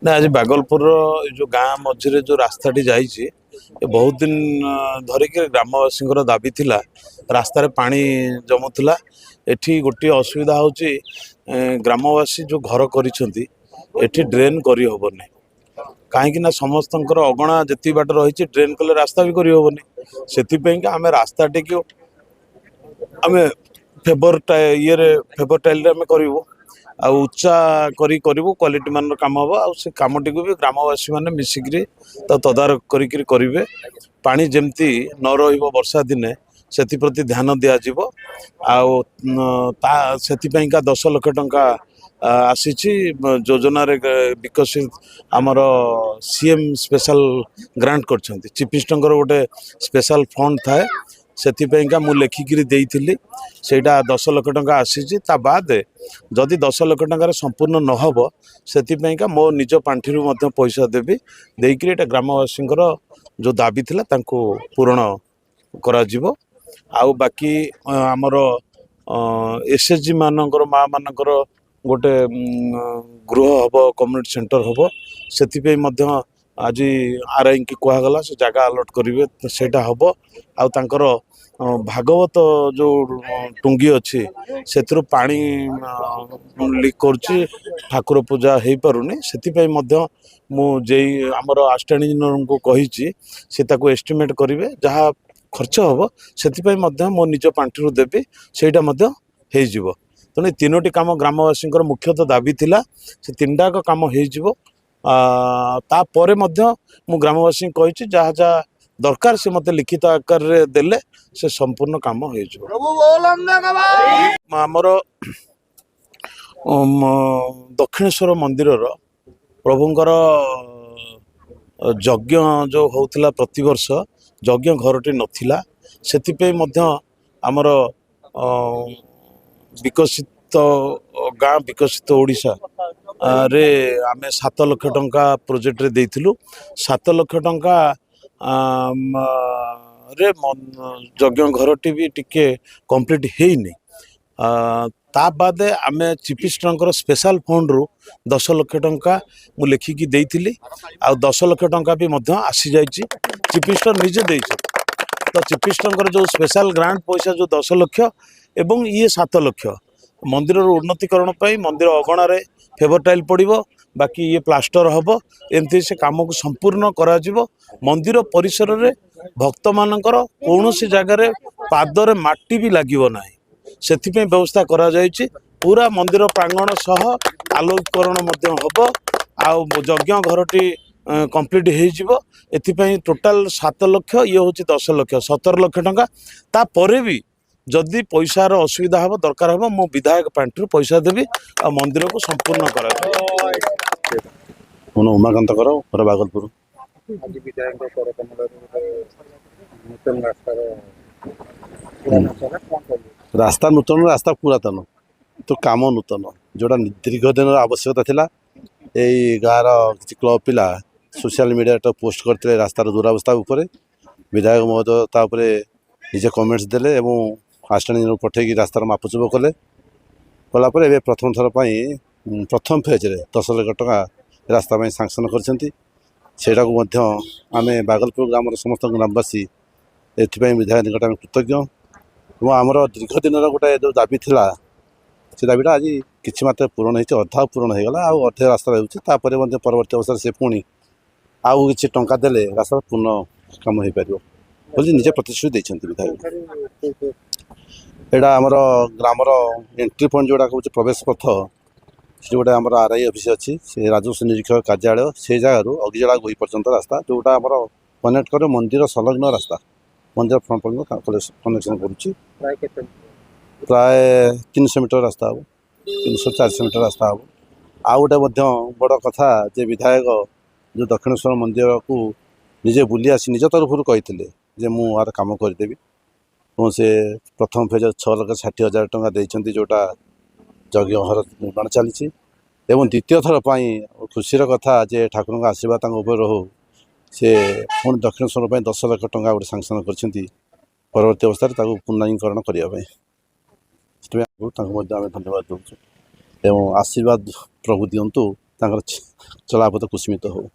ना आज बागलपुर जो गाँ मझे जो रास्ताटी जाइए बहुत दिन धरिक ग्रामवासी दाबी थिला रास्तार पानी जमुला एठी गोटे असुविधा होची ग्रामवासी जो घर करिसेंती एठी ड्रेन करी होबनी कहीं ना समस्त अगणा जी बाट रही ड्रेन कले रास्ता भी करी होबनी से आम रास्ता टी आम फेवर टाइल आम करूँ आ उच्चा करूँ क्वालिटी मान कम हम आ कमटी को भी ग्रामवासी मैंने मिसिकी तो तदारख करेंगे पानी जमती न वर्षा दिने से ध्यान दिज्व आपाई 10 लाख टंका आसी योजना विकसित आमर सीएम स्पेशल ग्रांट कर चीफ मिनिस्टर गोटे स्पेशल फंड थाए से मु लेखिकी देती सेटा 10 लाख टंका आसी बाद जदि 10 लाख टंकार संपूर्ण नहब से मो निज पांठि पैसा देवी देकी ग्रामवासी जो दाबी थिला तांको पूरण करा जीवो आउ बाकी आमर एसएचजी मानकर माँ मानकर गोटे गृह हम कम्युनिटी सेंटर हम से आज आरआई की कहगला से जगह अलॉट करेंगे सेटा हम आउ तांकर भागवत जो टुंगी अच्छी से पानी लीक कर ठाकुर पूजा हो पारुनी से मुझे आमर आस्टाणी इंजीनियर को कही से एस्टिमेट करेंगे जहाँ खर्च हम से मो निज पांठि देवी सेटा हो तेणु तीनोटी काम ग्रामवासी मुख्यतः दाबी थिला से तीनटाक काम होपर मु ग्रामवासी कही जहाँ जहाँ दरकार से मत लिखित आकार रे देले से संपूर्ण काम होमर दक्षिणेश्वर मंदिर प्रभुंकर यज्ञ जो होता प्रतिवर्ष यज्ञ घरटी नथिला सेतिपे आमर विकसित गाँ विकसित ओडिशा रे आमे 7 लाख टंका प्रोजेक्ट रे देइथिलु 7 लाख टंका रे यज्ञ घरटी भी टिके कंप्लीट हेइनी ता बाद आमे चीफ मिनिस्टर स्पेशल फंड रु 10 लाख टंका मु लेखिकी देइथिली आ 10 लाख टंका भी आसी जाइछि चीफ मिनिस्टर निजे देइछि तो चीफ मिनिस्टर जो स्पेशल ग्रांट पैसा जो 10 लाख एवं ये 7 लाख मंदिर उन्नतिकरण मंदिर अगणार फेवर टाइल पड़ो बाकी ये प्लास्टर हम एमती से कम को संपूर्ण करा मंदिर परिसर रे भक्त मानकर कौन सी जगार पादरे माटी भी लगे ना से व्यवस्था करा जायछि पूरा मंदिर प्रांगण सह आलोकरण हम आउ यज्ञ घरटी कंप्लीट हो टोटाल 7 लाख ये हूँ 10 लाख 17 लाख टंका तापर भी जदि पैसार असुविधा हम दरकार हम मो विधायक पांठि पैसा देवी आ मंदिर को संपूर्ण करा उमाकांत कर बागलपुर रास्ता नूतन रास्ता पुरातन तो काम नूतन जोड़ा दीर्घ दिन आवश्यकता थिला यही गाँव किसी क्लब पिला सोशल मीडिया तो पोस्ट करते रास्तार दुरावस्था उपर विधायक महोदय निजे कमेंट्स देले एवं आस्टाणी पठेकी रास्तार मापचुप कले कलापर ए प्रथम थर प्रथम फेज रे 10 लाख टका रास्ता सांसन करटा को आम बागलपुर ग्राम समस्त ग्रामवासी एपाई विधायक निकट आम कृतज्ञ और आमर दीर्घ दिन गोटे जो दाबी थिला से दाबीटा आज किसी मात्रा पूरण हो अधा पूरण होगा आधे रास्ता रोचे परवर्त अवस्था से पुणी आउ कि टंका देले रास्ता पूर्ण कम हो पार बोली निजे प्रतिश्रुति देते विधायक एटा आमर ग्रामर एंट्री पॉइंट जोड़ा कौन प्रवेश पथ से गोटे आम आरआई ऑफिस अच्छी से राजस्व निरीक्षक कार्यालय से जगार अगिजड़ा गोई पर्यंत रास्ता जोटा आम कनेक्ट करे मंदिर संलग्न रास्ता मंदिर फ्रंट पर्यटन कनेक्शन करुच्ची प्राय 300 मीटर रास्ता हम 300-400 मीटर रास्ता हम आउ गोटे बड़ कथा जे विधायक जो दक्षिणेश्वर मंदिर को निजे बुली आसी निज तरफ कही मुझे कम करदेवी और से प्रथम फेज 6,60,000 टंका देते जोटा यज्ञ घर निर्माण चली द्वितीय थर खुशीर कथा जे ठाकुर आशीर्वाद हो से पुणी दक्षिणेश्वर 10 लाख टंका गोटे सांसन कर परवर्ती अवस्था पूर्णांगीकरण करने धन्यवाद दूँ एवं आशीर्वाद प्रभु दिंतु ତାଙ୍କର ଚଳାପଥ କୁସ୍ମିତ ହଉ।